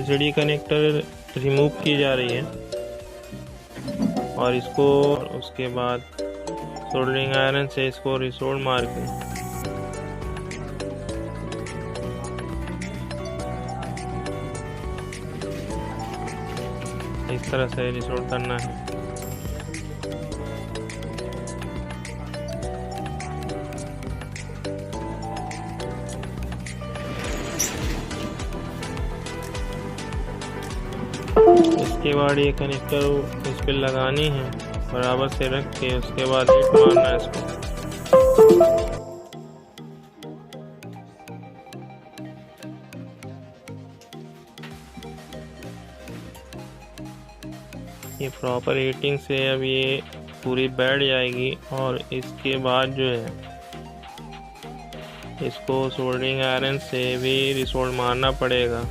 LCD connector remove की जा रही है और इसको उसके बाद सोल्डरिंग आयरन से इसको रिसोल्ड मार के इस तरह से रिसोल्ड करना है। इसके बाद ये कनेक्टर इस पे लगानी है, बराबर से रख के उसके बाद हिट मारना है इसको। ये प्रॉपर हीटिंग से अब ये पूरी बैठ जाएगी और इसके बाद जो है इसको सोल्डरिंग आयरन से भी रिसोल्ड मारना पड़ेगा।